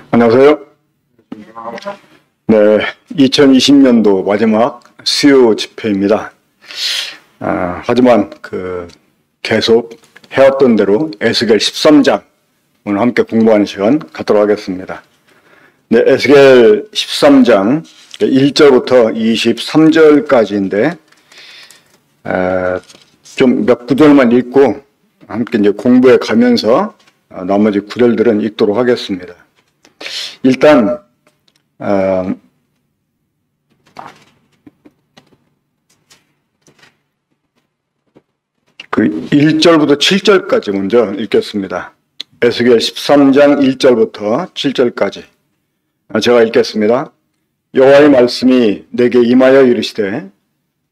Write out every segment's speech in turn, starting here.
안녕하세요. 네, 2020년도 마지막 수요 집회입니다. 하지만 계속 해왔던 대로 에스겔 13장 오늘 함께 공부하는 시간 갖도록 하겠습니다. 네, 에스겔 13장 1절부터 23절까지인데 좀 몇 구절만 읽고 함께 이제 공부해 가면서 나머지 구절들은 읽도록 하겠습니다. 일단 그 1절부터 7절까지 먼저 읽겠습니다. 에스겔 13장 1절부터 7절까지 제가 읽겠습니다. 여호와의 말씀이 내게 임하여 이르시되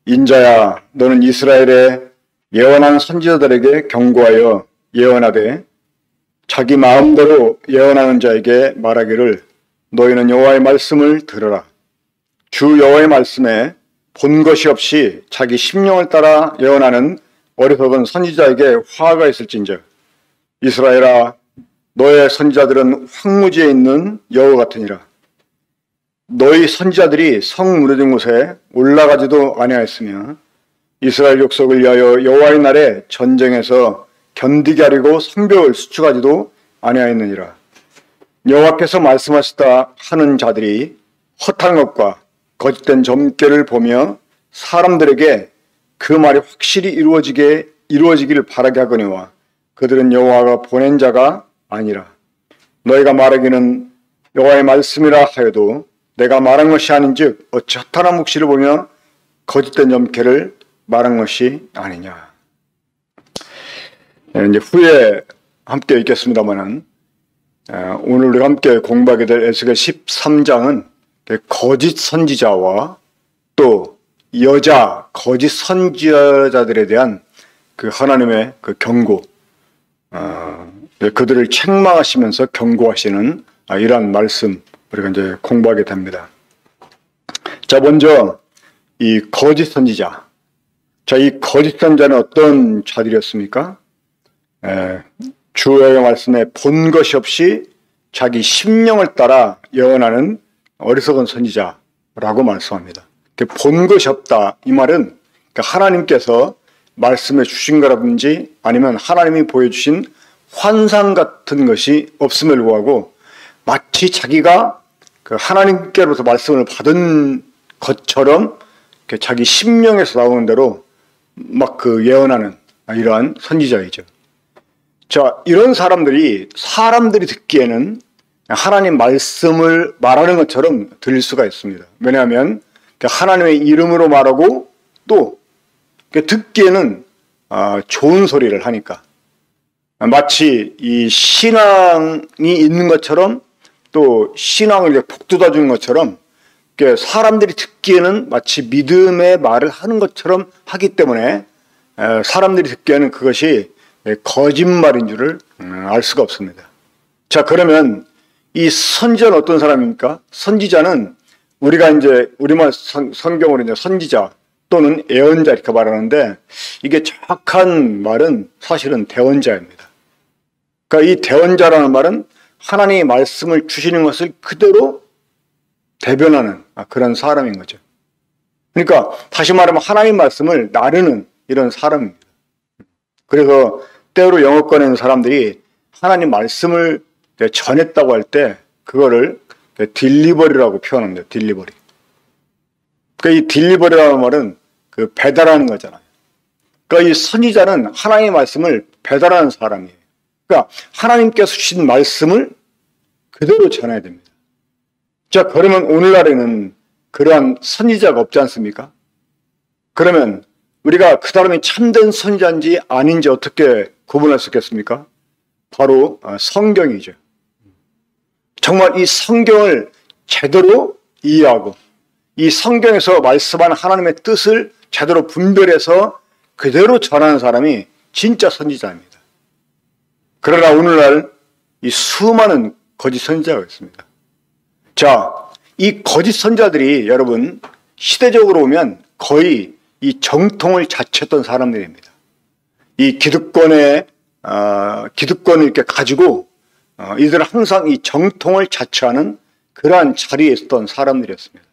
인자야 너는 이스라엘의 예언한 선지자들에게 경고하여 예언하되 자기 마음대로 예언하는 자에게 말하기를 너희는 여호와의 말씀을 들으라. 주 여호와의 말씀에 본 것이 없이 자기 심령을 따라 예언하는 어리석은 선지자에게 화가 있을진저 이스라엘아 너의 선지자들은 황무지에 있는 여우 같으니라. 너희 선지자들이 성 무너진 곳에 올라가지도 아니하였으며 이스라엘 족속을 위하여 여호와의 날에 전쟁에서 견디게 하려고 성벽을 수축하지도 아니하였느니라. 여호와께서 말씀하시다 하는 자들이 헛한 것과 거짓된 점괘를 보며 사람들에게 그 말이 확실히 이루어지기를 바라게 하거니와 그들은 여호와가 보낸 자가 아니라. 너희가 말하기는 여호와의 말씀이라 하여도 내가 말한 것이 아닌즉 어찌 헛한 묵시를 보며 거짓된 점괘를 말한 것이 아니냐. 이제 후에 함께 읽겠습니다만은 오늘 우리가 함께 공부하게 될 에스겔 13장은 거짓 선지자와 또 여자 거짓 선지자들에 대한 그 하나님의 그 경고, 그들을 책망하시면서 경고하시는 이러한 말씀 우리가 이제 공부하게 됩니다. 자, 먼저 이 거짓 선지자. 자, 이 거짓 선지자는 어떤 자들이었습니까? 주의 말씀에 본 것이 없이 자기 심령을 따라 예언하는 어리석은 선지자라고 말씀합니다. 본 것이 없다. 이 말은 하나님께서 말씀해 주신 거라든지 아니면 하나님이 보여주신 환상 같은 것이 없음을 구하고 마치 자기가 그 하나님께로부터 말씀을 받은 것처럼 자기 심령에서 나오는 대로 막 그 예언하는 이러한 선지자이죠. 자, 이런 사람들이 듣기에는 하나님 말씀을 말하는 것처럼 들릴 수가 있습니다. 왜냐하면 하나님의 이름으로 말하고 또 듣기에는 좋은 소리를 하니까 마치 이 신앙이 있는 것처럼 또 신앙을 북돋아 주는 것처럼 사람들이 듣기에는 마치 믿음의 말을 하는 것처럼 하기 때문에 사람들이 듣기에는 그것이 거짓말인 줄을 알 수가 없습니다. 자, 그러면 이 선지자는 어떤 사람입니까? 선지자는 우리가 이제 우리말 성경으로 이제 선지자 또는 예언자 이렇게 말하는데 이게 정확한 말은 사실은 대언자입니다. 그러니까 이 대언자라는 말은 하나님의 말씀을 주시는 것을 그대로 대변하는 그런 사람인 거죠. 그러니까 다시 말하면 하나님의 말씀을 나르는 이런 사람입니다. 그래서 때로 영어권에 있는 사람들이 하나님 말씀을 전했다고 할 때 그거를 딜리버리라고 표현합니다. 딜리버리. 그러니까 이 딜리버리라는 말은 그 배달하는 거잖아요. 그러니까 이 선지자는 하나님의 말씀을 배달하는 사람이에요. 그러니까 하나님께서 주신 말씀을 그대로 전해야 됩니다. 자, 그러면 오늘날에는 그러한 선지자가 없지 않습니까? 그러면 우리가 그 사람이 참된 선지자인지 아닌지 어떻게 구분할 수 있겠습니까? 바로 성경이죠. 정말 이 성경을 제대로 이해하고 이 성경에서 말씀하는 하나님의 뜻을 제대로 분별해서 그대로 전하는 사람이 진짜 선지자입니다. 그러나 오늘날 이 수많은 거짓 선지자가 있습니다. 자, 이 거짓 선지자들이 여러분 시대적으로 보면 거의 이 정통을 자처했던 사람들입니다. 이 기득권을 이렇게 가지고 이들은 항상 이 정통을 자처하는 그러한 자리에 있었던 사람들이었습니다.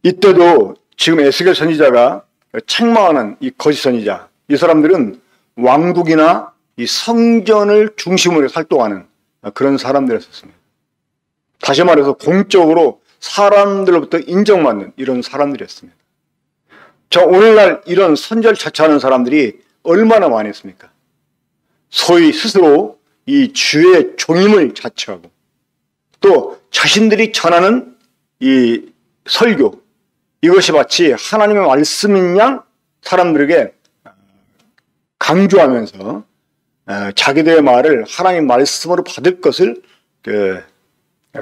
이때도 지금 에스겔 선지자가 책망하는 이 거짓 선지자, 이 사람들은 왕국이나 이 성전을 중심으로 활동하는 그런 사람들이었습니다. 다시 말해서 공적으로 사람들로부터 인정받는 이런 사람들이었습니다. 자, 오늘날 이런 선지자를 자처하는 사람들이 얼마나 많이 있습니까? 소위 스스로 이 주의 종임을 자처하고 또 자신들이 전하는 이 설교, 이것이 마치 하나님의 말씀인 양 사람들에게 강조하면서 자기들의 말을 하나님의 말씀으로 받을 것을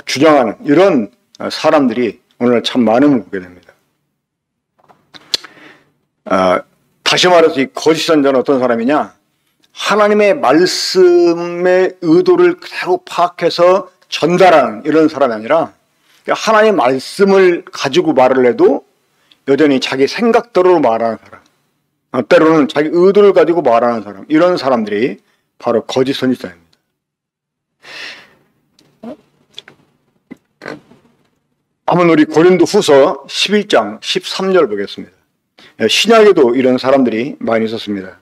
주장하는 이런 사람들이 오늘 참 많은 걸 보게 됩니다. 다시 말해서 이 거짓 선지자는 어떤 사람이냐? 하나님의 말씀의 의도를 그대로 파악해서 전달하는 이런 사람이 아니라 하나님의 말씀을 가지고 말을 해도 여전히 자기 생각대로 말하는 사람, 때로는 자기 의도를 가지고 말하는 사람, 이런 사람들이 바로 거짓 선지자입니다. 한번 우리 고린도후서 11장 13절 보겠습니다. 신약에도 이런 사람들이 많이 있었습니다.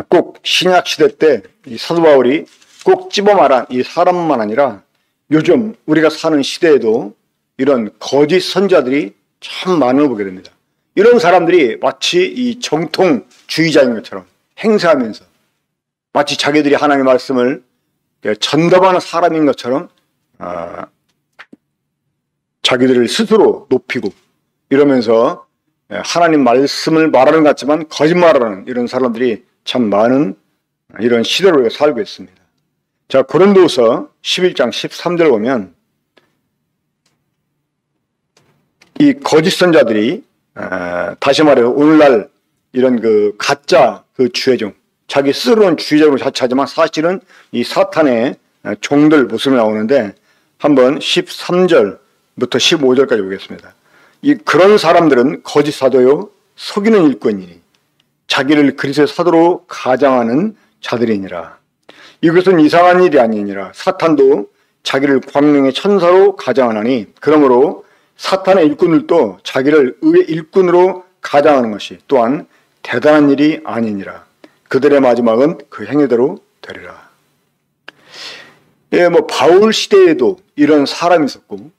꼭 신약 시대 때 이 사도 바울이 꼭 집어 말한 이 사람만 아니라 요즘 우리가 사는 시대에도 이런 거짓 선지자들이 참 많은 걸 보게 됩니다. 이런 사람들이 마치 이 정통주의자인 것처럼 행세하면서 마치 자기들이 하나님의 말씀을 전담하는 사람인 것처럼 자기들을 스스로 높이고 이러면서 하나님 말씀을 말하는 것 같지만 거짓말하는 이런 사람들이 참 많은 이런 시대로 우리가 살고 있습니다. 자, 고린도후서 11장 13절 보면 이 거짓 선자들이 다시 말해서 오늘날 이런 그 가짜 그 주의종, 자기 스스로는 주의적으로 자처하지만 사실은 이 사탄의 종들 모습이 나오는데 한번 13절부터 15절까지 보겠습니다. 그런 사람들은 거짓 사도요 속이는 일꾼이니 자기를 그리스도의 사도로 가장하는 자들이니라. 이것은 이상한 일이 아니니라. 사탄도 자기를 광명의 천사로 가장하나니 그러므로 사탄의 일꾼들도 자기를 의의 일꾼으로 가장하는 것이 또한 대단한 일이 아니니라. 그들의 마지막은 그 행위대로 되리라. 바울 시대에도 이런 사람이 있었고,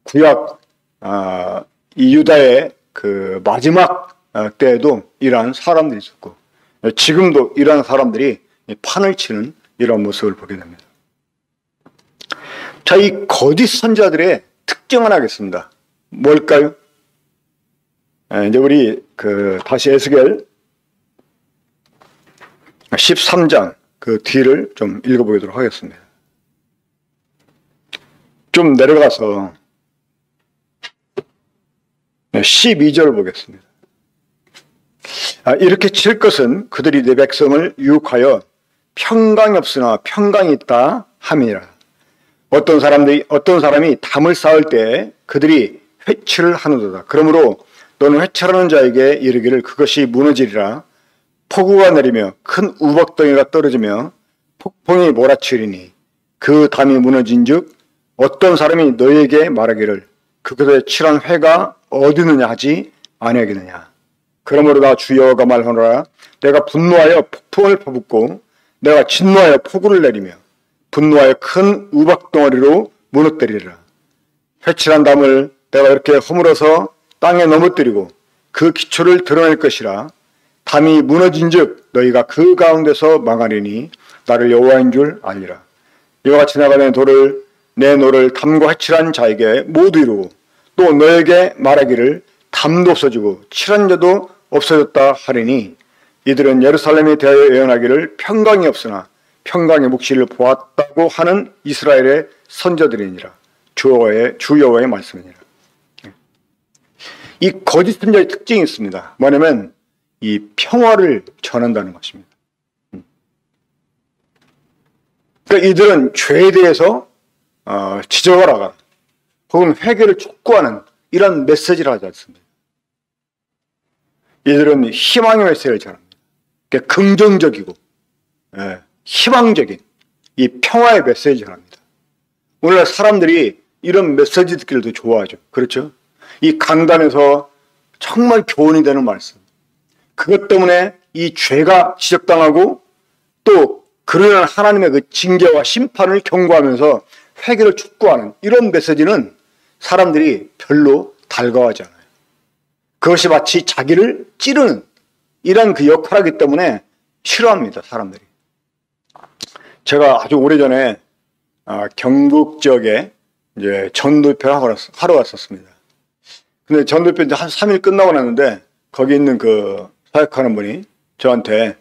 구약 이 유다의 그 마지막 때에도 이러한 사람들이 있었고, 지금도 이러한 사람들이 판을 치는 이런 모습을 보게 됩니다. 자, 이 거짓 선지자들의 특징을 하겠습니다. 뭘까요? 이제 우리 다시 에스겔 13장 그 뒤를 좀 읽어보도록 하겠습니다. 좀 내려가서 12절을 보겠습니다. 이렇게 칠 것은 그들이 내 백성을 유혹하여 평강이 없으나 평강이 있다 함이라. 어떤 사람이 담을 쌓을 때 그들이 회치를 하는도다. 그러므로 너는 회치하는 자에게 이르기를 그것이 무너지리라. 폭우가 내리며 큰 우박덩이가 떨어지며 폭풍이 몰아치리니 그 담이 무너진즉 어떤 사람이 너에게 말하기를 그것에 칠한 회가 어디느냐 하지 아니하겠느냐. 그러므로 나 주 여호와가 말하노라. 내가 분노하여 폭풍을 퍼붓고 내가 진노하여 폭우를 내리며 분노하여 큰 우박덩어리로 무너뜨리리라. 회칠한 담을 내가 이렇게 허물어서 땅에 넘어뜨리고 그 기초를 드러낼 것이라. 담이 무너진즉 너희가 그 가운데서 망하리니 나를 여호와인 줄 알리라. 이와 같이 내가 내 노를 담과 회칠한 자에게 모두 이루고 또 너에게 말하기를 담도 없어지고 칠한 자도 없어졌다 하리니 이들은 예루살렘에 대하여 예언하기를 평강이 없으나 평강의 묵시를 보았다고 하는 이스라엘의 선자들이니라. 주 여호와의 말씀이니라. 이 거짓 선자의 특징이 있습니다. 뭐냐면 이 평화를 전한다는 것입니다. 그러니까 이들은 죄에 대해서 지적을 하거나 혹은 회개를 촉구하는 이런 메시지를 하지 않습니다. 이들은 희망의 메시지를 전합니다. 그러니까 긍정적이고 희망적인 이 평화의 메시지 전합니다. 오늘날 사람들이 이런 메시지 듣기를 더 좋아하죠. 그렇죠? 이 강단에서 정말 교훈이 되는 말씀. 그것 때문에 이 죄가 지적당하고 또 그러한 하나님의 그 징계와 심판을 경고하면서 회개를 촉구하는 이런 메시지는 사람들이 별로 달가워하지 않아요. 그것이 마치 자기를 찌르는 이런 그 역할이기 때문에 싫어합니다, 사람들이. 제가 아주 오래전에 경북 지역에 이제 전도표를 하러 왔었습니다. 근데 전도표 이제 한 3일 끝나고 났는데 거기 있는 그 사역하는 분이 저한테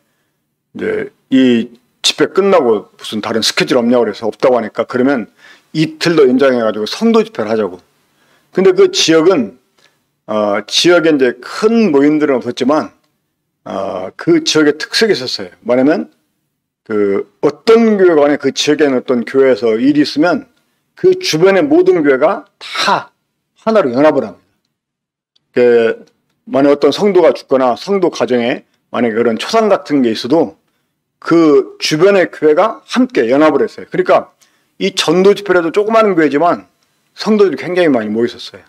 이제 이 집회 끝나고 무슨 다른 스케줄 없냐고 그래서 없다고 하니까 그러면 이틀 더 연장해가지고 성도 집회를 하자고. 근데 그 지역은 지역에 이제 큰 모임들은 없었지만 그 지역의 특색이 있었어요. 뭐냐면 그 어떤 교회가 안에 그 지역에 있는 어떤 교회에서 일이 있으면 그 주변의 모든 교회가 다 하나로 연합을 합니다. 그 만약 어떤 성도가 죽거나 성도 가정에 만약에 그런 초상 같은 게 있어도 그 주변의 교회가 함께 연합을 했어요. 그러니까 이 전도 집회라도 조그마한 교회지만 성도들이 굉장히 많이 모여 있었어요.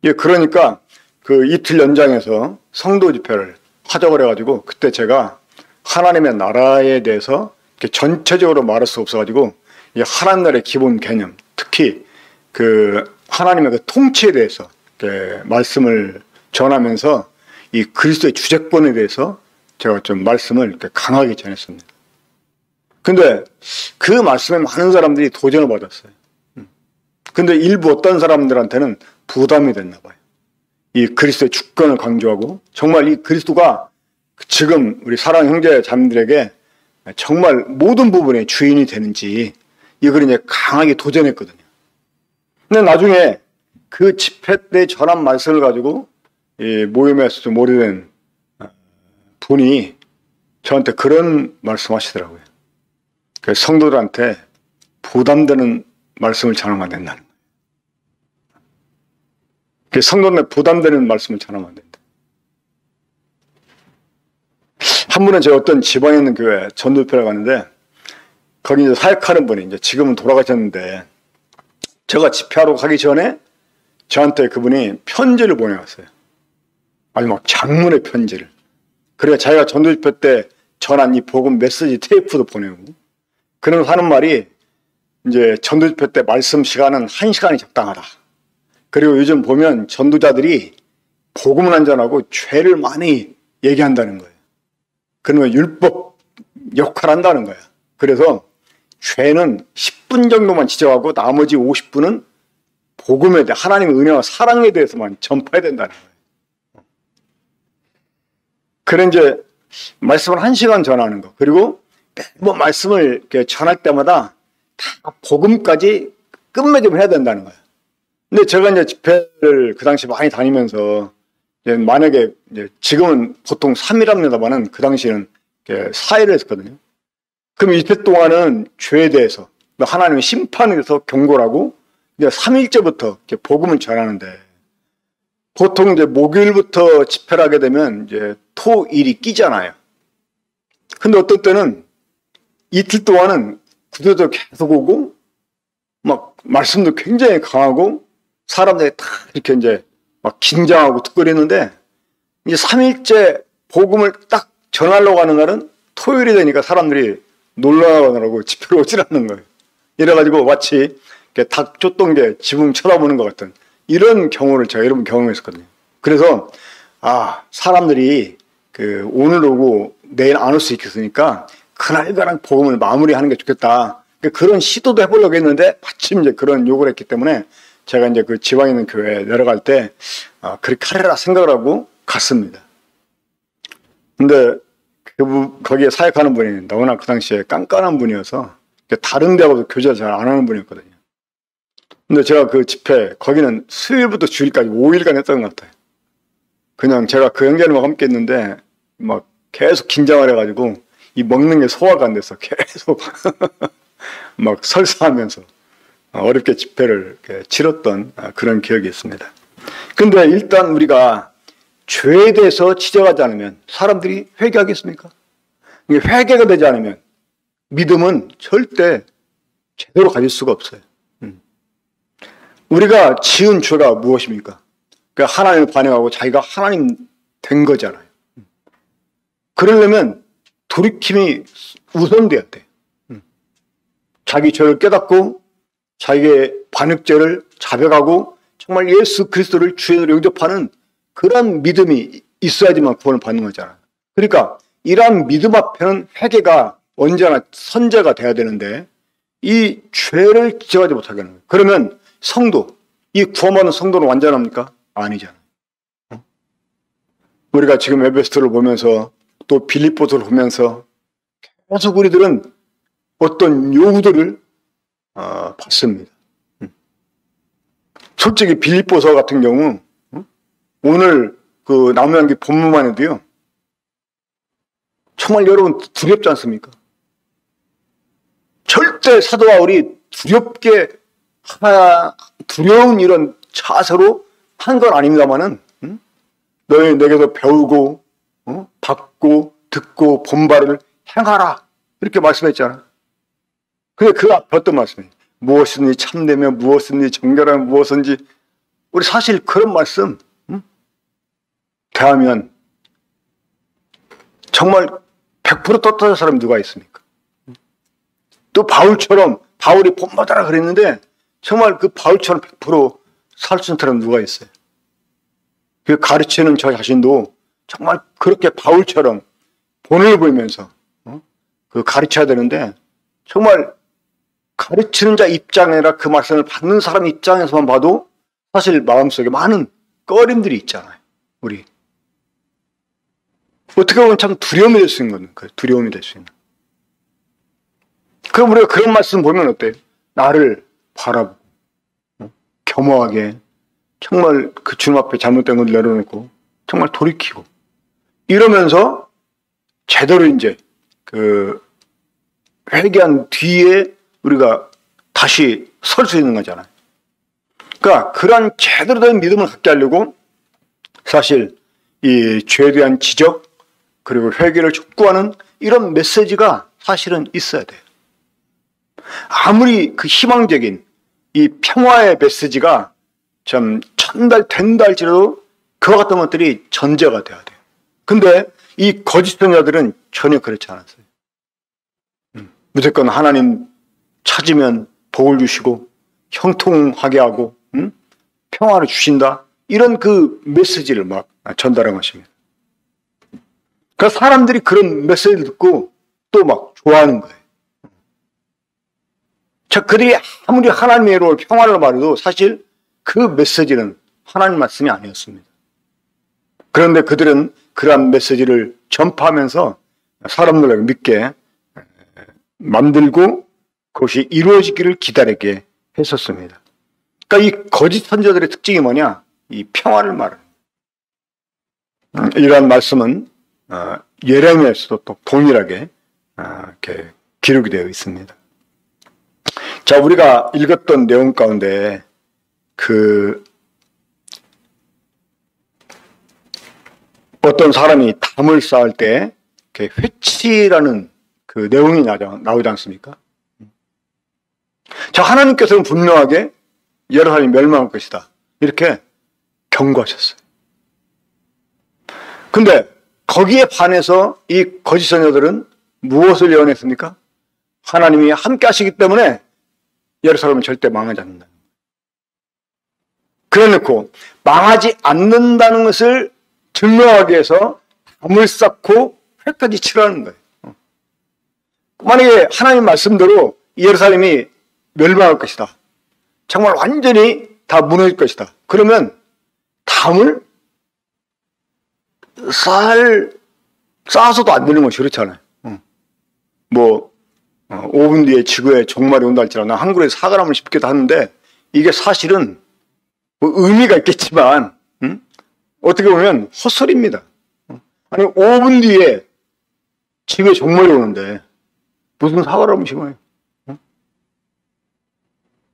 예, 그러니까 그 이틀 연장해서 성도 집회를 하자고 그래가지고 그때 제가 하나님의 나라에 대해서 이렇게 전체적으로 말할 수 없어가지고 이 하나님 나라의 기본 개념, 특히 그 하나님의 그 통치에 대해서 이렇게 말씀을 전하면서 이 그리스도의 주재권에 대해서 제가 좀 말씀을 이렇게 강하게 전했습니다. 근데 그 말씀에 많은 사람들이 도전을 받았어요. 근데 일부 어떤 사람들한테는 부담이 됐나 봐요. 이 그리스도의 주권을 강조하고 정말 이 그리스도가 지금 우리 사랑하는 형제 자매들에게 정말 모든 부분의 주인이 되는지 이걸 이제 강하게 도전했거든요. 근데 나중에 그 집회 때 전한 말씀을 가지고 이 모임에서 좀 오래된 분이 저한테 그런 말씀하시더라고요. 그 성도들한테 부담되는 말씀을 전하면 안 된다는 거예요. 그 성도들한테 부담되는 말씀을 전하면 안 된다. 한 분은 제가 어떤 지방에 있는 교회 전도표를 갔는데 거기 이제 사역하는 분이 이제 지금은 돌아가셨는데 제가 집회하러 가기 전에 저한테 그분이 편지를 보내왔어요. 아주 막 장문의 편지를. 그래서 자기가 전도 집회 때 전한 이 복음 메시지 테이프도 보내고 그러면서 하는 말이 이제 전도 집회 때 말씀 시간은 1시간이 적당하다. 그리고 요즘 보면 전도자들이 복음을 한잔하고 죄를 많이 얘기한다는 거예요. 그러면 율법 역할을 한다는 거야. 그래서 죄는 10분 정도만 지적하고 나머지 50분은 복음에 대해 하나님의 은혜와 사랑에 대해서만 전파해야 된다는 거예요. 그래 이제 말씀을 1시간 전하는 거. 그리고 뭐 말씀을 이렇게 전할 때마다 다 복음까지 끝맺음을 해야 된다는 거예요. 근데 제가 이제 집회를 그 당시 많이 다니면서 이제 만약에 이제 지금은 보통 3일 합니다만은 그 당시에는 4일을 했거든요. 그럼 이 집회 동안은 죄에 대해서 하나님의 심판에 대해서 경고를 하고 이제 3일째부터 이렇게 복음을 전하는데 보통 이제 목요일부터 집회를 하게 되면 이제 토, 일이 끼잖아요. 근데 어떤 때는 이틀 동안은 구조도 계속 오고 막 말씀도 굉장히 강하고 사람들이 다 이렇게 이제 막 긴장하고 듣고 그랬는데 이제 3일째 복음을 딱 전하려고 하는 날은 토요일이 되니까 사람들이 놀라가느라고 집회로 오질 않는 거예요. 이래가지고 마치 닭 쫓던 게 지붕 쳐다보는 것 같은 이런 경우를 제가 여러 번 경험했었거든요. 그래서 사람들이 그 오늘 오고 내일 안 올 수 있겠으니까 그날가랑 복음을 마무리하는 게 좋겠다. 그런 시도도 해보려고 했는데 마침 이제 그런 요구를 했기 때문에 제가 이제 그 지방에 있는 교회에 내려갈 때 그렇게 하리라 생각을 하고 갔습니다. 근데 거기에 사역하는 분이 너무나 그 당시에 깐깐한 분이어서 다른 데하고도 교제를 잘 안 하는 분이었거든요. 근데 제가 그 집회 거기는 수요일부터 주일까지 5일간 했던 것 같아요. 그냥 제가 그 형제님과 함께 했는데 막 계속 긴장을 해가지고 이 먹는 게 소화가 안 돼서 계속 막 설사하면서 어렵게 집회를 치렀던 그런 기억이 있습니다. 근데 일단 우리가 죄에 대해서 지적하지 않으면 사람들이 회개하겠습니까? 이게 회개가 되지 않으면 믿음은 절대 제대로 가질 수가 없어요. 우리가 지은 죄가 무엇입니까? 그러니까 하나님을 반역하고 자기가 하나님 된 거잖아요. 그러려면 돌이킴이 우선돼야 돼. 자기 죄를 깨닫고 자기의 반역죄를 자백하고 정말 예수 그리스도를 주인으로 영접하는 그런 믿음이 있어야지만 구원을 받는 거잖아요. 그러니까 이러한 믿음 앞에는 회개가 언제나 선제가 돼야 되는데 이 죄를 지적하지 못하게 하는 거예요. 그러면 성도, 이 구원받는 성도는 완전합니까? 아니잖아요. 우리가 지금 에베소를 보면서 또 빌립보서를 보면서 계속 우리들은 어떤 요구들을 받습니다. 솔직히 빌립보서 같은 경우 오늘 그 나무향기 본문만 해도요 정말 여러분 두렵지 않습니까? 절대 사도 바울이 두려운 이런 자세로 한 건 아닙니다만은 너희 내게서 배우고 받고 듣고 본 바를 행하라 이렇게 말씀했잖아. 근데 그 앞에 어떤 말씀이에요? 무엇이든지 참되며 무엇이든지 정결하며 무엇인지 우리 사실 그런 말씀 대하면 정말 100% 떳떳한 사람이 누가 있습니까? 또 바울처럼 바울이 본받아라 그랬는데 정말 그 바울처럼 100% 살 수 있는 사람 누가 있어요? 그 가르치는 저 자신도 정말 그렇게 바울처럼 본을 보이면서 그 가르쳐야 되는데 정말 가르치는 자 입장이 아니라 그 말씀을 받는 사람 입장에서만 봐도 사실 마음속에 많은 꺼림들이 있잖아요. 우리 어떻게 보면 참 두려움이 될 수 있는 거예요. 두려움이 될 수 있는. 그럼 우리가 그런 말씀 보면 어때요? 나를 바라보고 겸허하게 정말 그 주님 앞에 잘못된 걸 내려놓고 정말 돌이키고 이러면서 제대로 이제 그 회개한 뒤에 우리가 다시 설 수 있는 거잖아요. 그러니까 그러한 제대로 된 믿음을 갖게 하려고 사실 이 죄에 대한 지적 그리고 회개를 촉구하는 이런 메시지가 사실은 있어야 돼요. 아무리 그 희망적인 이 평화의 메시지가 좀 전달된다 할지라도 그와 같은 것들이 전제가 돼야 돼요. 근데 이 거짓 선자들은 전혀 그렇지 않았어요. 무조건 하나님 찾으면 복을 주시고 형통하게 하고 평화를 주신다 이런 그 메시지를 막 전달한 것입니다. 그래서 사람들이 그런 메시지를 듣고 또 막 좋아하는 거예요. 자, 그들이 아무리 하나님의 의로 평화를 말해도 사실 그 메시지는 하나님 말씀이 아니었습니다. 그런데 그들은 그러한 메시지를 전파하면서 사람들을 믿게 만들고 그것이 이루어지기를 기다리게 했었습니다. 그러니까 이 거짓 선지자들의 특징이 뭐냐? 이 평화를 말하는. 이러한 말씀은 예레미야에서도 또 동일하게 이렇게 기록이 되어 있습니다. 자, 우리가 읽었던 내용 가운데 그 어떤 사람이 담을 쌓을 때 회치라는 그 내용이 나오지 않습니까? 자, 하나님께서는 분명하게 예루살렘이 멸망할 것이다 이렇게 경고하셨어요. 근데 거기에 반해서 이 거짓 선지자들은 무엇을 예언했습니까? 하나님이 함께 하시기 때문에 예루살렘은 절대 망하지 않는다. 그래놓고 망하지 않는다는 것을 증명하기 위해서 담을 쌓고 회까지 치르는 거예요. 만약에 하나님 말씀대로 예루살렘이 멸망할 것이다. 정말 완전히 다 무너질 것이다. 그러면 담을 쌓아서도 안 되는 것이 그렇잖아요. 5분 뒤에 지구에 종말이 온다 할지라도 나 한글에 사과나무를 심기도 하는데 이게 사실은 뭐 의미가 있겠지만 어떻게 보면 헛소리입니다. 아니 5분 뒤에 지구에 종말이 오는데 무슨 사과나무를 심어요?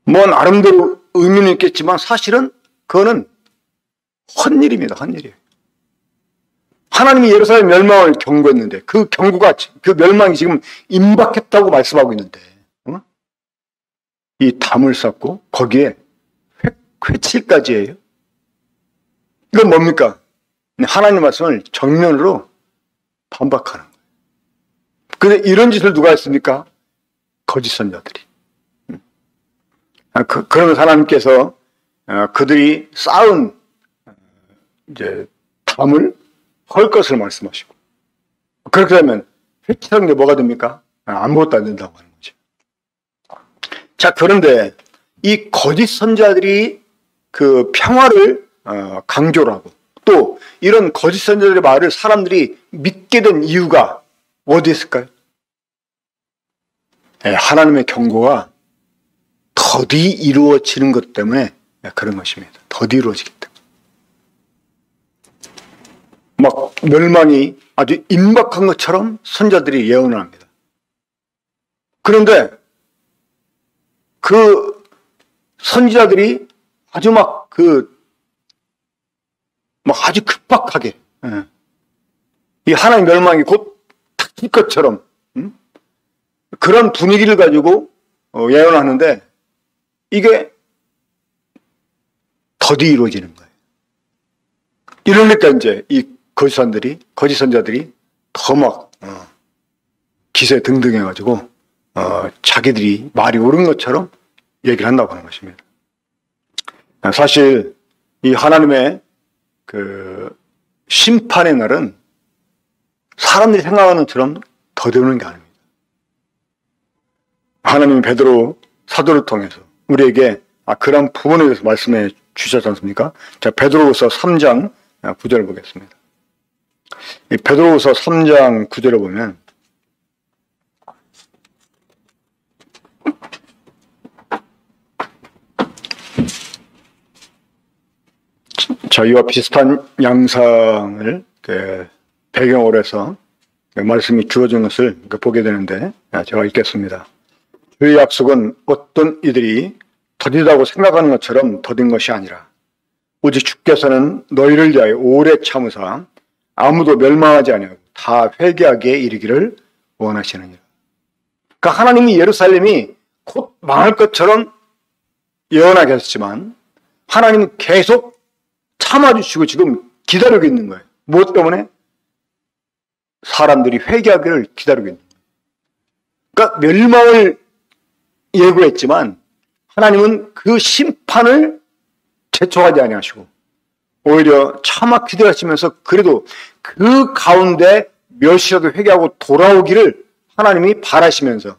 뭐 나름대로 의미는 있겠지만 사실은 그거는 헛일입니다. 헛일이에요. 하나님이 예루살렘 멸망을 경고했는데 그 경고가 그 멸망이 지금 임박했다고 말씀하고 있는데 이 담을 쌓고 거기에 회칠까지 해요. 이건 뭡니까? 하나님 말씀을 정면으로 반박하는 거예요. 근데 이런 짓을 누가 했습니까? 거짓 선자들이. 그러면서 하나님께서 그들이 쌓은 이제 담을 헐 것을 말씀하시고, 그렇게 되면 회칠한 게 뭐가 됩니까? 아무것도 안 된다고 하는 거죠. 자, 그런데 이 거짓 선자들이 그 평화를 강조를 하고 또 이런 거짓 선자들의 말을 사람들이 믿게 된 이유가 어디에 있을까요? 하나님의 경고가 더디 이루어지는 것 때문에 그런 것입니다. 더디 이루어지기 때문에. 막 멸망이 아주 임박한 것처럼 선자들이 예언을 합니다. 그런데 그 선지자들이 아주 아주 급박하게 이 하나님 멸망이 곧 닥칠 것처럼 그런 분위기를 가지고 예언하는데 이게 더디 이루어지는 거예요. 이러니까 이제 이 거짓 선자들이 더 기세 등등해가지고 자기들이 말이 옳은 것처럼 얘기를 한다고 하는 것입니다. 사실 이 하나님의 그 심판의 날은 사람들이 생각하는 것처럼 더디는 게 아닙니다. 하나님이 베드로 사도를 통해서 우리에게 그런 부분에 대해서 말씀해 주셨지 않습니까? 자, 베드로후서 3장 9절을 보겠습니다. 이 베드로후서 3장 9절을 보면 자, 이와 비슷한 양상을 배경으로 해서 말씀이 주어진 것을 보게 되는데 제가 읽겠습니다. 주의 약속은 어떤 이들이 더디다고 생각하는 것처럼 더딘 것이 아니라 오직 주께서는 너희를 위하여 오래 참으사 아무도 멸망하지 아니하고 다 회개하게 이르기를 원하시느니라. 그러니까 하나님이 예루살렘이 곧 망할 것처럼 예언하게 하셨지만 하나님은 계속 참아주시고 지금 기다리고 있는 거예요. 무엇 때문에? 사람들이 회개하기를 기다리고 있는 거예요. 그러니까 멸망을 예고했지만 하나님은 그 심판을 재촉하지 아니하시고 오히려 참아 기다리시면서 그래도 그 가운데 몇이라도 회개하고 돌아오기를 하나님이 바라시면서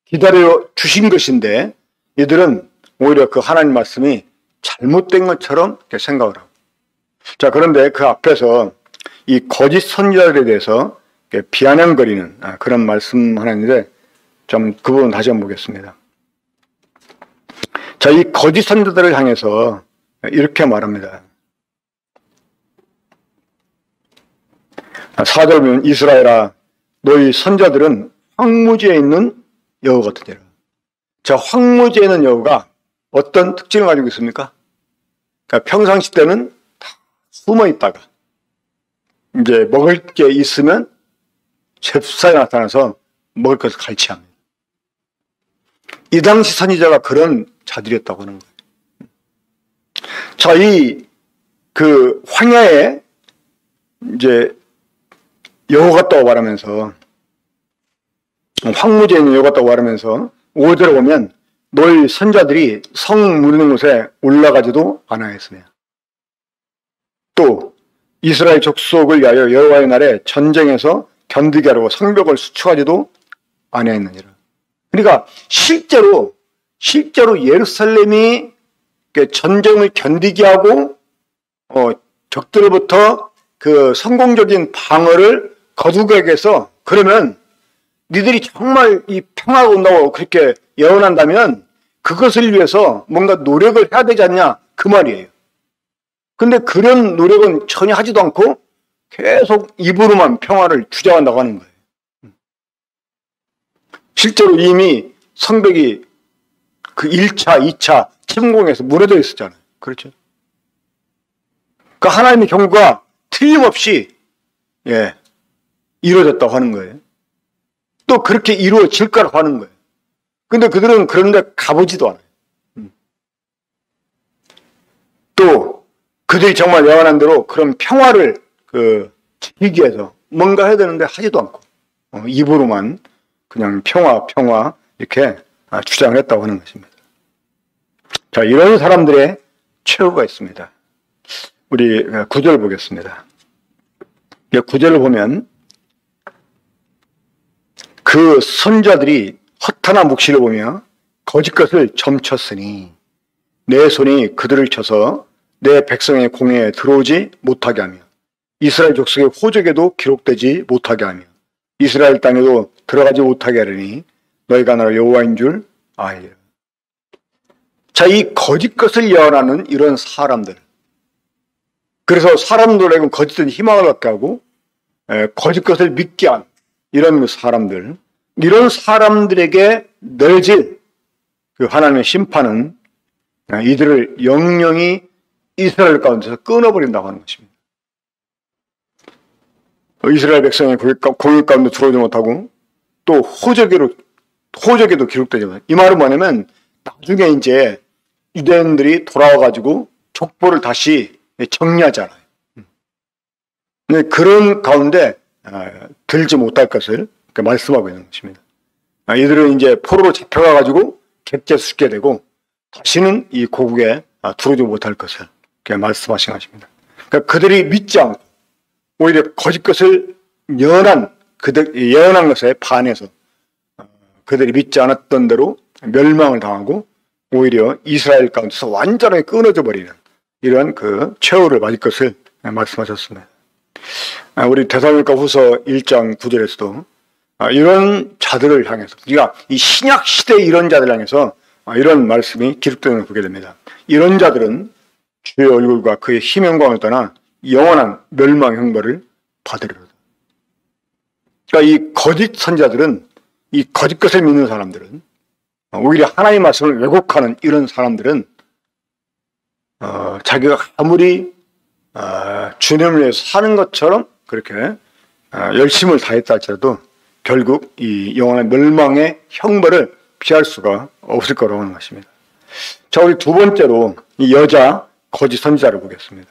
기다려 주신 것인데 이들은 오히려 그 하나님 말씀이 잘못된 것처럼 생각을 하고. 자, 그런데 그 앞에서 이 거짓 선지자들에 대해서 비아냥거리는 그런 말씀 하나 있는데 좀 그 부분 다시 한번 보겠습니다. 자, 이 거짓 선지자들을 향해서 이렇게 말합니다. 4절 보면 이스라엘아 너희 선자들은 황무지에 있는 여우 같으니라. 자, 황무지에 있는 여우가 어떤 특징을 가지고 있습니까? 그러니까 평상시 때는 다 숨어 있다가 이제 먹을 게 있으면 잽싸게 나타나서 먹을 것을 갈취합니다. 이 당시 선지자가 그런 자들이었다고 하는 거예요. 자, 그 황야에 이제 여우 같다고 말하면서 황무지에 있는 여우 같다고 말하면서 5절에 보면 너희 선자들이 성 무르는 곳에 올라가지도 않아했으며 또 이스라엘 족속을 위하여 여호와의 날에 전쟁에서 견디게 하려고 성벽을 수축하지도 아니했느니라. 그러니까 실제로 예루살렘이 전쟁을 견디게 하고 적들로부터 그 성공적인 방어를 거두게 해서 그러면 니들이 정말 이 평화가 온다고 그렇게 예언한다면 그것을 위해서 뭔가 노력을 해야 되지 않냐 그 말이에요. 근데 그런 노력은 전혀 하지도 않고 계속 입으로만 평화를 주장한다고 하는 거예요. 실제로 이미 성벽이 그 1차, 2차 침공에서 무너져 있었잖아요. 그렇죠? 그 하나님의 경고가 틀림없이 예, 이루어졌다고 하는 거예요. 또 그렇게 이루어질 거라고 하는 거예요. 근데 그들은 그런데 가보지도 않아요. 또 그들이 정말 영원한 대로 그런 평화를 지키기 위해서 뭔가 해야 되는데 하지도 않고 입으로만 그냥 평화 이렇게 주장을 했다고 하는 것입니다. 자, 이런 사람들의 최후가 있습니다. 우리 9절 보겠습니다. 9절을 보면 그 선자들이 허탄한 묵시를 보며 거짓 것을 점쳤으니 내 손이 그들을 쳐서 내 백성의 공회에 들어오지 못하게 하며 이스라엘 족속의 호적에도 기록되지 못하게 하며 이스라엘 땅에도 들어가지 못하게 하려니 너희가 나로 여호와인 줄 알리라. 자, 이 거짓 것을 예언하는 이런 사람들, 그래서 사람들에게 거짓된 희망을 갖게 하고 거짓 것을 믿게 한 이런 사람들, 이런 사람들에게 내려질 그 하나님의 심판은 이들을 영영히 이스라엘 가운데서 끊어버린다고 하는 것입니다. 이스라엘 백성의 공의 가운데 들어오지 못하고 또 호적에도 기록되지 못하고, 이 말은 뭐냐면 나중에 이제 유대인들이 돌아와가지고 족보를 다시 정리하잖아요. 그런 가운데 들지 못할 것을 말씀하고 있는 것입니다. 이들은 이제 포로로 잡혀가가지고 객지에 죽게 되고 다시는 이 고국에 들어오지 못할 것을 말씀하신 것입니다. 그러니까 그들이 믿지 않고 오히려 거짓 것을 예언한 것에 반해서 그들이 믿지 않았던 대로 멸망을 당하고 오히려 이스라엘 가운데서 완전하게 끊어져 버리는 이런 그 최후를 맞을 것을 말씀하셨습니다. 우리 데살로니가 후서 1장 9절에서도 이런 자들을 향해서, 그러니까 이 신약 시대의 이런 자들을 향해서 이런 말씀이 기록되는 걸 보게 됩니다. 이런 자들은 주의 얼굴과 그의 힘 영광을 떠나 영원한 멸망 형벌을 받으리로다. 그러니까 이 거짓 선자들은, 이 거짓 것을 믿는 사람들은, 오히려 하나님의 말씀을 왜곡하는 이런 사람들은 자기가 아무리 주님을 위해서 사는 것처럼 그렇게 열심을 다했다 할지라도 결국 이 영원한 멸망의 형벌을 피할 수가 없을 거라고 하는 것입니다. 자, 우리 두 번째로 이 여자 거짓 선지자를 보겠습니다.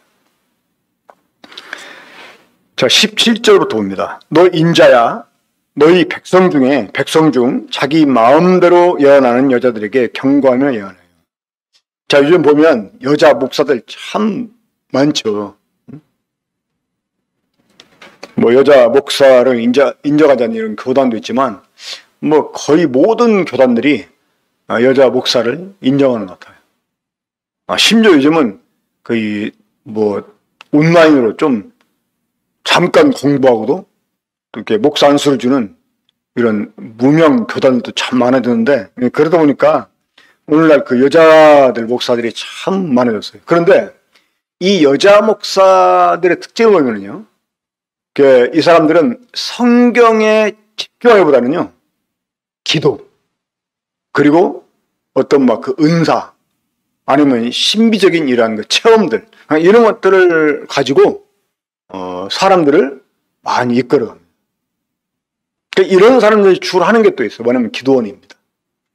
자, 17절부터 봅니다. 너 인자야, 너희 백성 중 자기 마음대로 예언하는 여자들에게 경고하며 예언해요. 자, 요즘 보면 여자 목사들 참 많죠. 뭐 여자 목사를 인정하지 않는 이런 교단도 있지만 뭐 거의 모든 교단들이 여자 목사를 인정하는 것 같아요. 심지어 요즘은 거의 뭐 온라인으로 좀 잠깐 공부하고도 이렇게 목사 안수를 주는 이런 무명 교단들도 참 많아졌는데, 그러다 보니까 오늘날 그 여자들 목사들이 참 많아졌어요. 그런데 이 여자 목사들의 특징을 보면요, 이 사람들은 성경에 집중하기보다는요, 기도, 그리고 어떤 막 그 은사, 아니면 신비적인 이러한 그 체험들, 이런 것들을 가지고 사람들을 많이 이끌어갑니다. 그러니까 이런 사람들이 주로 하는 게 또 있어요. 뭐냐면 기도원입니다.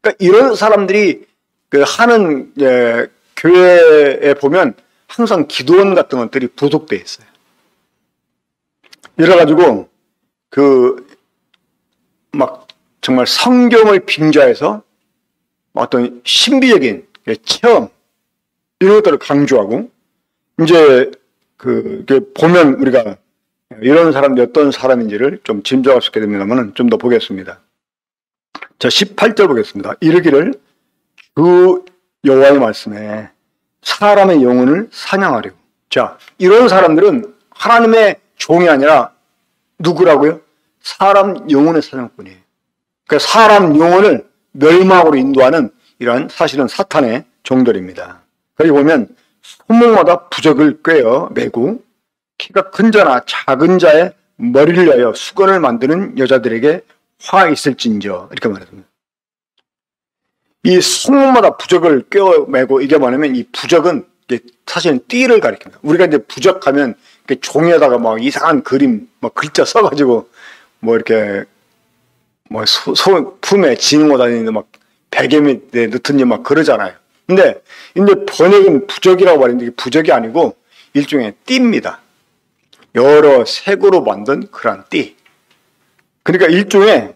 그러니까 이런 사람들이 하는 교회에 보면 항상 기도원 같은 것들이 부속되어 있어요. 이래가지고 막 정말 성경을 빙자해서 어떤 신비적인 체험 이런 것들을 강조하고, 이제 보면 우리가 이런 사람들이 어떤 사람인지를 좀 짐작할 수 있게 됩니다만 좀 더 보겠습니다. 자, 18절 보겠습니다. 이르기를 그 여호와의 말씀에 사람의 영혼을 사냥하려고. 자, 이런 사람들은 하나님의 종이 아니라 누구라고요? 사람 영혼의 사냥꾼이에요. 그러니까 사람 영혼을 멸망으로 인도하는 이러한 사실은 사탄의 종들입니다. 거기 보면 손목마다 부적을 꿰어 매고 키가 큰 자나 작은 자의 머리를 위하여 수건을 만드는 여자들에게 화 있을진저, 이렇게 말했습니다. 이 손목마다 부적을 꿰어 매고, 이게 뭐냐면 이 부적은 사실은 띠를 가리킵니다. 우리가 이제 부적하면 종이에다가 막 이상한 그림, 막 글자 써가지고 뭐 이렇게 뭐 품에 지니고 다니는데 막 베개 밑에 넣든지 막 그러잖아요. 근데 이제 번역은 부적이라고 말했는데 이게 부적이 아니고 일종의 띠입니다. 여러 색으로 만든 그런 띠. 그러니까 일종의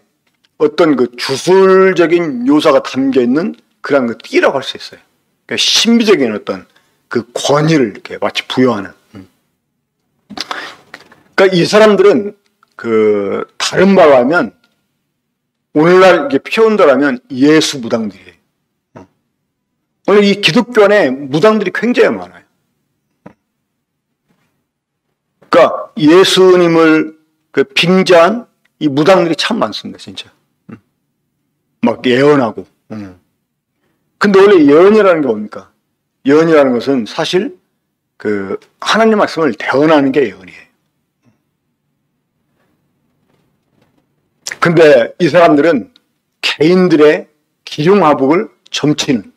어떤 그 주술적인 요소가 담겨 있는 그런 그 띠라고 할 수 있어요. 그러니까 신비적인 어떤 그 권위를 이렇게 마치 부여하는. 그러니까 이 사람들은 그 다른 말로 하면 오늘날 이게 표현대로하면 예수 무당들이에요. 오늘 이 기독교 안에 무당들이 굉장히 많아요. 그러니까 예수님을 그 빙자한 이 무당들이 참 많습니다, 진짜. 막 예언하고. 근데 원래 예언이라는 게 뭡니까? 예언이라는 것은 사실 그 하나님 말씀을 대언하는 게 예언이에요. 근데 이 사람들은 개인들의 기륭화복을 점치는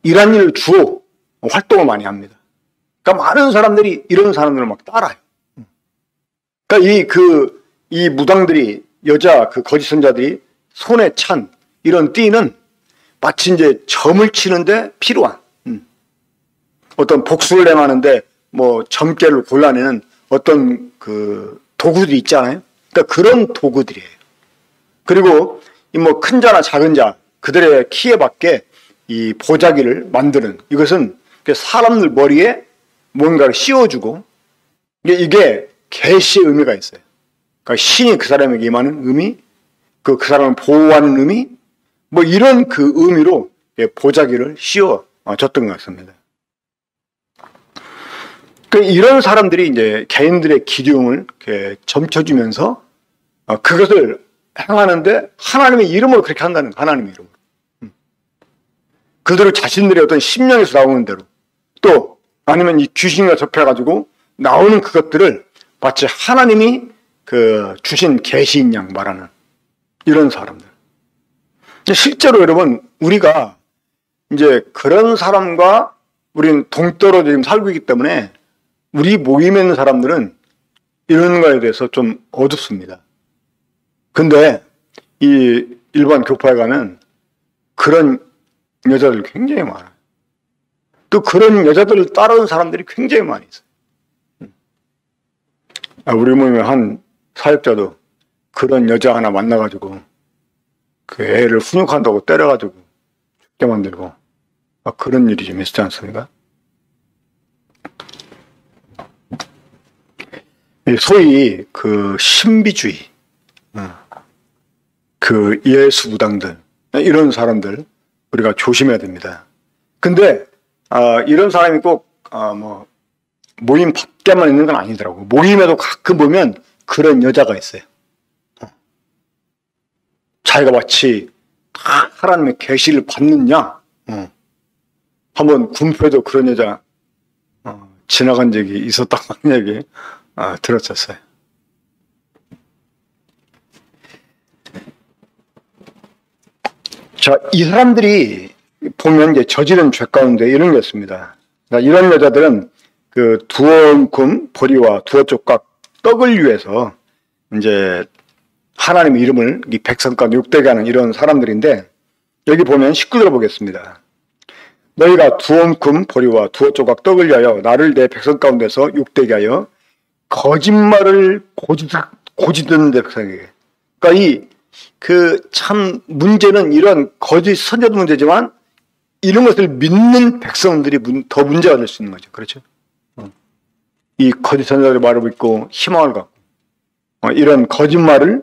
이런 일을 주로 활동을 많이 합니다. 그러니까 많은 사람들이 이런 사람들을 막 따라요. 그러니까 이 무당들이 여자 그 거짓 선자들이 손에 찬 이런 띠는 마치 이제 점을 치는데 필요한 어떤 복수를 행하는데 뭐 점괘를 골라내는 어떤 그 도구들이 있잖아요. 그러니까 그런 도구들이에요. 그리고 이 뭐 큰 자나 작은 자 그들의 키에 맞게 이 보자기를 만드는 이것은 사람들 머리에 뭔가를 씌워주고 이게 계시의 의미가 있어요. 그러니까 신이 그 사람에게 임하는 의미, 그 사람을 보호하는 의미, 뭐 이런 그 의미로 보자기를 씌워줬던 것 같습니다. 이런 사람들이 이제 개인들의 기륭을 이렇게 점쳐주면서 그것을 행하는데 하나님의 이름으로 그렇게 한다는 거예요. 하나님의 이름으로. 그들을 자신들의 어떤 심령에서 나오는 대로 또 아니면 이 귀신과 접해가지고 나오는 그것들을 마치 하나님이 그 주신 계시인 양 말하는 이런 사람들. 실제로 여러분 우리가 이제 그런 사람과 우리는 동떨어져 지금 살고 있기 때문에 우리 모임에 있는 사람들은 이런 거에 대해서 좀 어둡습니다. 근데 이 일반 교파에 가면 그런 여자들 굉장히 많아요. 또 그런 여자들을 따르는 사람들이 굉장히 많이 있어요. 우리 모임에 한 사역자도 그런 여자 하나 만나가지고 그 애를 훈육한다고 때려가지고 죽게 만들고 그런 일이 좀 있지 않습니까? 소위 그 신비주의, 그 예수 무당들 이런 사람들 우리가 조심해야 됩니다. 근데 이런 사람이 꼭 뭐 모임 밖에만 있는 건 아니더라고. 모임에도 가끔 보면 그런 여자가 있어요. 자기가 마치 다 하나님의 계시를 받느냐. 한번 군포에도 그런 여자 지나간 적이 있었다는 얘기 들었었어요. 자, 이 사람들이 보면 이제 저지른 죄 가운데 이런 게 있습니다. 그러니까 이런 여자들은 그 두엄금 보리와 두어쪽각 떡을 위해서 이제 하나님의 이름을 이 백성 가운데 욕되게 하는 이런 사람들인데 여기 보면 19절 보겠습니다. 너희가 두엄금 보리와 두어조각 떡을 위하여 나를 내 백성 가운데서 욕되게 하여 거짓말을 고지듣는 백성에게. 그러니까 참 문제는 이런 거짓 선자도 문제지만 이런 것을 믿는 백성들이 더 문제가 될 수 있는 거죠. 그렇죠? 이 거짓 선자들의 말을 믿고 희망을 갖고 이런 거짓말을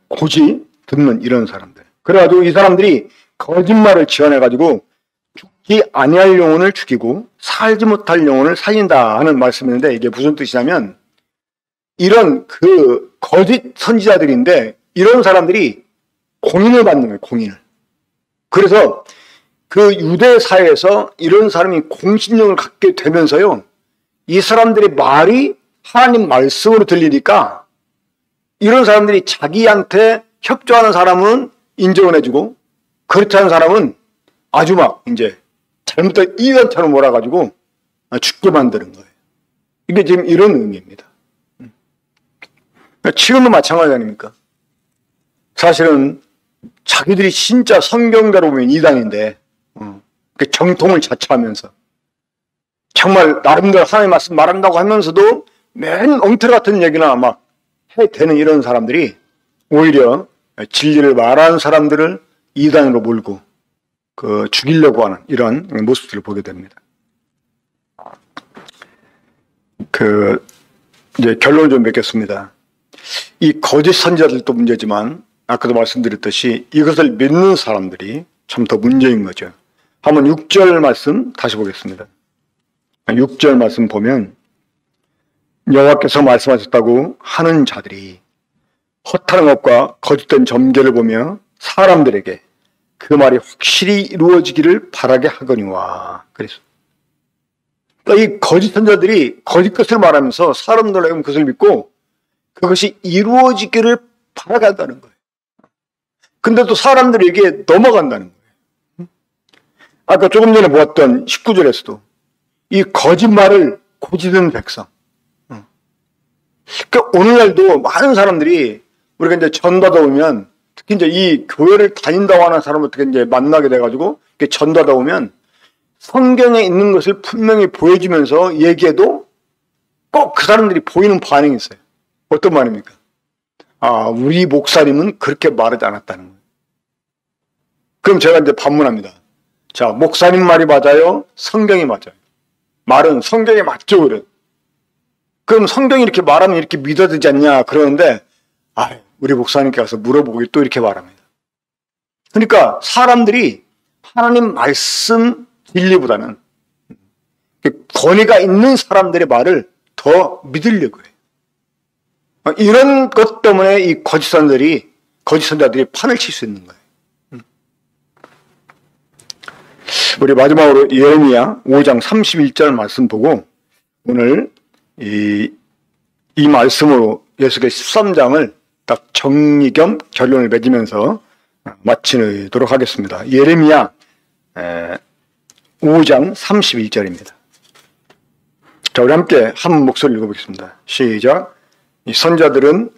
고지 듣는 이런 사람들. 그래가지고 이 사람들이 거짓말을 지어내가지고 죽지 아니할 영혼을 죽이고 살지 못할 영혼을 살린다 하는 말씀인데 이게 무슨 뜻이냐면 이런 그 거짓 선지자들인데 이런 사람들이 공인을 받는 거예요. 공인을. 그래서 그 유대 사회에서 이런 사람이 공신력을 갖게 되면서요. 이 사람들의 말이 하나님 말씀으로 들리니까 이런 사람들이 자기한테 협조하는 사람은 인정을 해주고 그렇지 않은 사람은 아주 막 이제 잘못된 이단처럼 몰아가지고 죽게 만드는 거예요. 이게 지금 이런 의미입니다. 지금도 마찬가지 아닙니까? 사실은 자기들이 진짜 성경대로 보면 이단인데 그 정통을 자처하면서 정말 나름대로 하나님의 말씀 말한다고 하면서도 맨 엉터리 같은 얘기나 막 해대는 이런 사람들이 오히려 진리를 말하는 사람들을 이단으로 몰고 죽이려고 하는 이런 모습들을 보게 됩니다. 이제 결론을 좀 맺겠습니다. 이 거짓 선지자들도 문제지만 아까도 말씀드렸듯이 이것을 믿는 사람들이 참 더 문제인 거죠. 한번 6절 말씀 다시 보겠습니다. 6절 말씀 보면 여호와께서 말씀하셨다고 하는 자들이 허탄한 것과 거짓된 점괘를 보며 사람들에게 그 말이 확실히 이루어지기를 바라게 하거니와. 그래서 그러니까 이 거짓 선자들이 거짓 것을 말하면서 사람들에게 그것을 믿고 그것이 이루어지기를 바라게 한다는 거예요. 근데 또 사람들에게 넘어간다는 거예요. 아까 조금 전에 보았던 19절에서도 이 거짓말을 고지는 백성. 그러니까 오늘날도 많은 사람들이 우리가 이제 전도하다 보면 특히 이제 이 교회를 다닌다고 하는 사람을 어떻게 이제 만나게 돼가지고 전도하다 보면 성경에 있는 것을 분명히 보여주면서 얘기해도 꼭 그 사람들이 보이는 반응이 있어요. 어떤 말입니까? 우리 목사님은 그렇게 말하지 않았다는 거예요. 그럼 제가 이제 반문합니다. 자, 목사님 말이 맞아요? 성경이 맞아요? 말은 성경이 맞죠? 그래. 그럼 성경이 이렇게 말하면 이렇게 믿어지지 않냐? 그러는데, 우리 목사님께 가서 물어보고 또 이렇게 말합니다. 그러니까 사람들이 하나님 말씀 진리보다는 권위가 있는 사람들의 말을 더 믿으려고 해요. 이런 것 때문에 이 거짓 선자들이 판을 칠 수 있는 거예요. 우리 마지막으로 예레미야 5장 31절 말씀 보고 오늘 이 말씀으로 예수께서 13장을 딱 정리 겸 결론을 맺으면서 마치도록 하겠습니다. 예레미야 5장 31절입니다. 자, 우리 함께 한 목소리 읽어보겠습니다. 시작. 이 선자들은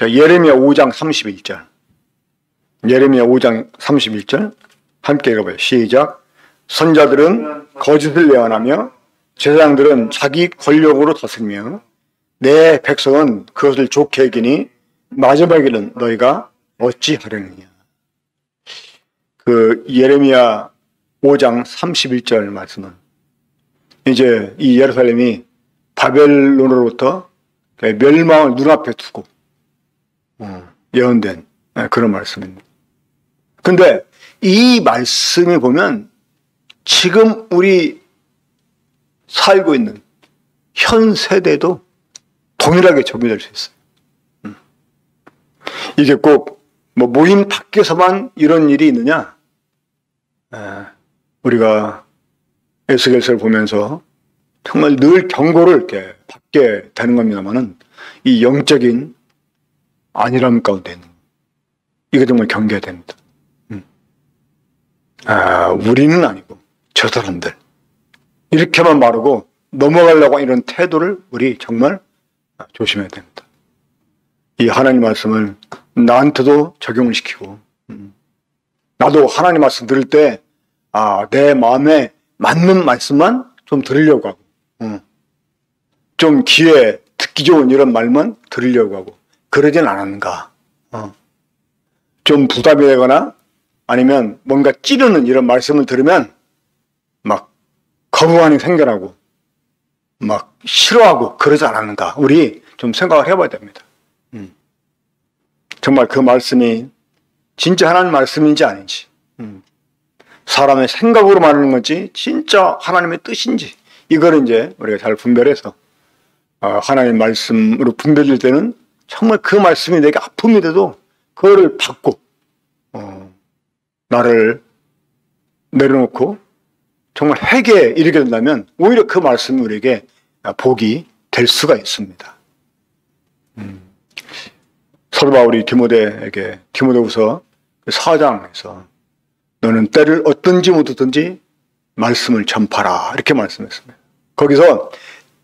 예레미야 5장 31절. 예레미야 5장 31절 함께 읽어봐요. 시작. 선자들은 거짓을 예언하며 제사장들은 자기 권력으로 다스리며 내 백성은 그것을 좋게 여기니 마지막에는 너희가 어찌하려느냐. 예레미야 5장 31절 말씀은 이제 이 예루살렘이 바벨론으로부터 멸망을 눈앞에 두고 예언된 그런 말씀입니다. 근데 이 말씀을 보면 지금 우리 살고 있는 현 세대도 동일하게 적용될 수 있어요. 이게 꼭 모임 밖에서만 이런 일이 있느냐? 우리가 에스겔서를 보면서 정말 늘 경고를 이렇게 받게 되는 겁니다만은 이 영적인 안일함 가운데 있는 이거 정말 경계해야 됩니다. 우리는 아니고 저 사람들 이렇게만 말하고 넘어가려고 이런 태도를 우리 정말 조심해야 됩니다. 이 하나님 말씀을 나한테도 적용을 시키고 나도 하나님 말씀 들을 때 내 마음에 맞는 말씀만 좀 들으려고 하고 좀 귀에 듣기 좋은 이런 말만 들으려고 하고 그러진 않았는가. 좀 부담이 되거나 아니면 뭔가 찌르는 이런 말씀을 들으면 막 거부감이 생겨나고 막 싫어하고 그러지 않았는가. 우리 좀 생각을 해봐야 됩니다. 정말 그 말씀이 진짜 하나님 말씀인지 아닌지 사람의 생각으로 말하는 건지 진짜 하나님의 뜻인지 이걸 이제 우리가 잘 분별해서 하나님 말씀으로 분별될 때는 정말 그 말씀이 내게 아픔이라도 그거를 받고 나를 내려놓고 정말 회개에 이르게 된다면 오히려 그 말씀이 우리에게 복이 될 수가 있습니다. 사도 바울이 디모데에게 디모데후서 4장에서 너는 때를 어떤지 못하든지 말씀을 전파라 이렇게 말씀했습니다. 거기서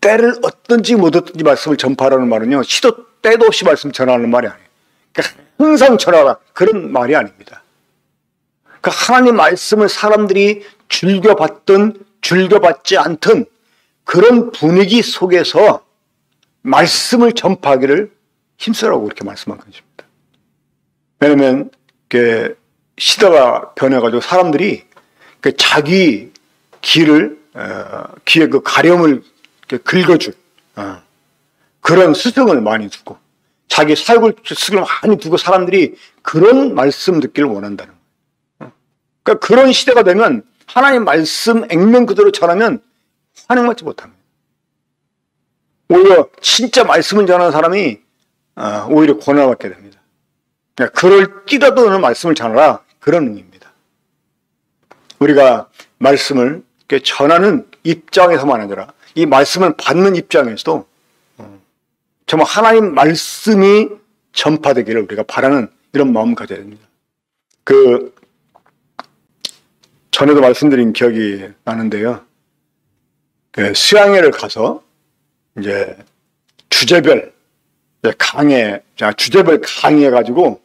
때를 얻든지 못 얻든지 말씀을 전파하라는 말은요, 시도 때도 없이 말씀 전하는 말이 아니에요. 그러니까 항상 전하라, 그런 말이 아닙니다. 그 하나님 말씀을 사람들이 즐겨받든 즐겨받지 않든 그런 분위기 속에서 말씀을 전파하기를 힘쓰라고 그렇게 말씀한 것입니다. 왜냐하면 시대가 변해가지고 사람들이 자기 귀에 그 가렴을 긁어줄 그런 스승을 많이 두고 자기 사역을 스승을 많이 두고 사람들이 그런 말씀 듣기를 원한다는 거예요. 그러니까 그런 시대가 되면 하나님 말씀 액면 그대로 전하면 환영받지 못합니다. 오히려 진짜 말씀을 전하는 사람이 오히려 고난을 받게 됩니다. 그러니까 그럴지라도 너는 말씀을 전하라, 그런 의미입니다. 우리가 말씀을 전하는 입장에서만 아니라 이 말씀을 받는 입장에서도 정말 하나님 말씀이 전파되기를 우리가 바라는 이런 마음을 가져야 됩니다. 전에도 말씀드린 기억이 나는데요. 수양회를 가서 이제 주제별 강의해가지고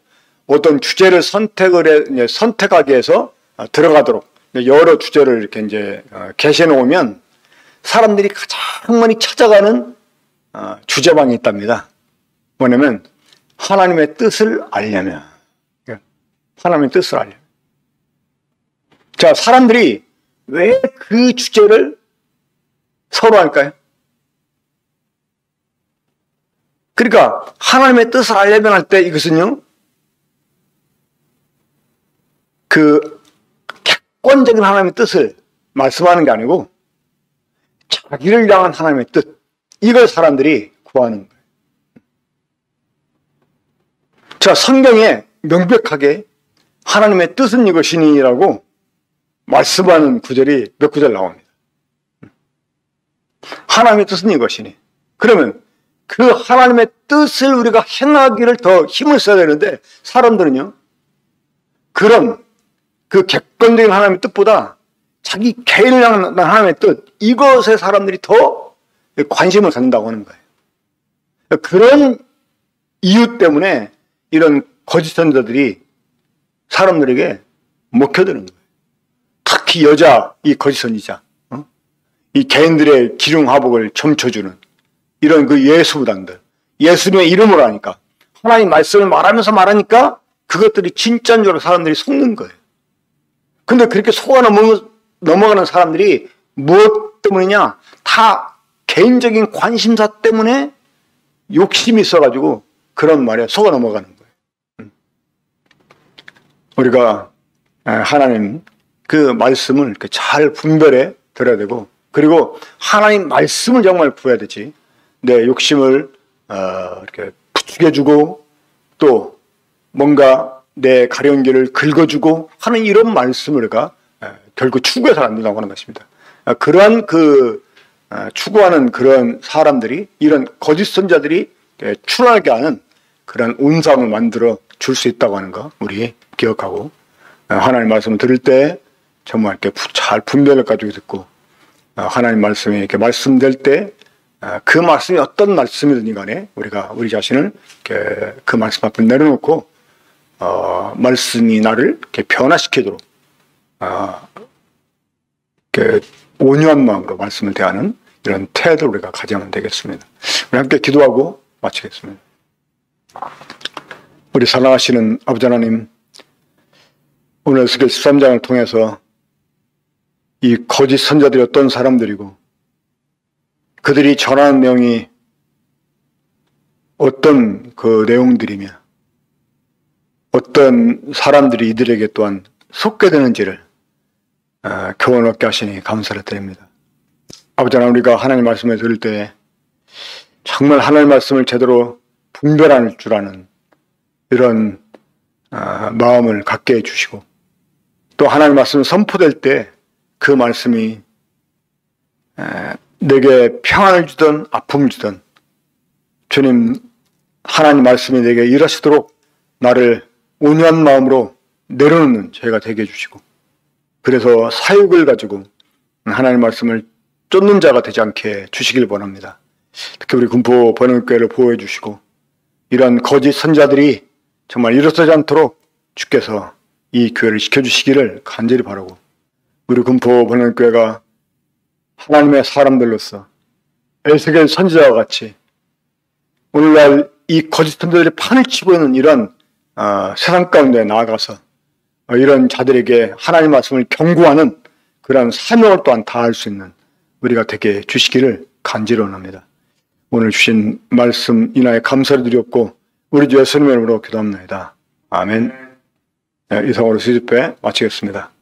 어떤 주제를 선택하게 해서 들어가도록 여러 주제를 이렇게 이제 게시해 놓으면 사람들이 가장 많이 찾아가는 주제방이 있답니다. 뭐냐면 하나님의 뜻을 알려면. 하나님의 뜻을 알려면. 자, 사람들이 왜 그 주제를 서로 할까요? 그러니까 하나님의 뜻을 알려면 할 때 이것은요, 그 객관적인 하나님의 뜻을 말씀하는 게 아니고 자기를 향한 하나님의 뜻, 이걸 사람들이 구하는 거예요. 자, 성경에 명백하게 하나님의 뜻은 이것이니라고 말씀하는 구절이 몇 구절 나옵니다. 하나님의 뜻은 이것이니. 그러면 그 하나님의 뜻을 우리가 행하기를 더 힘을 써야 되는데 사람들은요, 그런 그 객관적인 하나님의 뜻보다 자기 개인을 향한 하나님의 뜻, 이것에 사람들이 더 관심을 갖는다고 하는 거예요. 그런 이유 때문에 이런 거짓 선지자들이 사람들에게 먹혀드는 거예요. 특히 이 거짓 선지자, 이 개인들의 기륭화복을 점쳐주는 이런 그 예수무당들, 예수님의 이름으로 하니까, 하나님 말씀을 말하니까 그것들이 진짜인 줄 알고 사람들이 속는 거예요. 근데 그렇게 속아 넘어가는 사람들이 무엇 때문이냐? 다 개인적인 관심사 때문에 욕심이 있어가지고 그런 말에 속아 넘어가는 거예요. 우리가 하나님 그 말씀을 이렇게 잘 분별해 들어야 되고, 그리고 하나님 말씀을 정말 구해야 되지, 내 욕심을 이렇게 부추겨주고 또 뭔가 내 가련기를 긁어주고 하는 이런 말씀을 우리가 결국 추구해서 안 된다고 하는 것입니다. 그러한 추구하는 그런 사람들이, 이런 거짓 선자들이 출하게 하는 그런 온상을 만들어 줄 수 있다고 하는 거 우리 기억하고, 하나님 말씀을 들을 때 정말 이렇게 잘 분별을 가지고 듣고, 하나님 말씀이 이렇게 말씀될 때 그 말씀이 어떤 말씀이든 간에 우리가 우리 자신을 그 말씀 앞에 내려놓고 말씀이 나를 이렇게 변화시키도록 온유한 마음으로 말씀을 대하는 이런 태도를 우리가 가지면 되겠습니다. 우리 함께 기도하고 마치겠습니다. 우리 사랑하시는 아버지 하나님, 오늘 에스겔 13장을 통해서 이 거짓 선자들이 어떤 사람들이고 그들이 전하는 내용이 어떤 그 내용들이며 어떤 사람들이 이들에게 또한 속게 되는지를 교훈 얻게 하시니 감사를 드립니다. 아버지 하나님, 우리가 하나님 말씀을 들을 때 정말 하나님 말씀을 제대로 분별할 줄 아는 이런 마음을 갖게 해주시고, 또 하나님 말씀을 선포될 때 그 말씀이 내게 평안을 주든 아픔을 주든 주님 하나님 말씀이 내게 일하시도록 나를 온유한 마음으로 내려놓는 저희가 되게 해주시고, 그래서 사역을 가지고 하나님 말씀을 쫓는 자가 되지 않게 주시길 원합니다. 특히 우리 군포 번영교회를 보호해 주시고 이러한 거짓 선자들이 정말 일어서지 않도록 주께서 이 교회를 지켜주시기를 간절히 바라고, 우리 군포 번영교회가 하나님의 사람들로서 에스겔 선지자와 같이 오늘날 이 거짓 선자들이 판을 치고 있는 이런 세상 가운데 나아가서 이런 자들에게 하나님 말씀을 경고하는 그런 사명을 또한 다할 수 있는 우리가 되게 주시기를 간절히 원합니다. 오늘 주신 말씀 인하여 감사를 드렸고 우리 주 예수님의 이름으로 기도합니다. 아멘. 이상으로 수집회 마치겠습니다.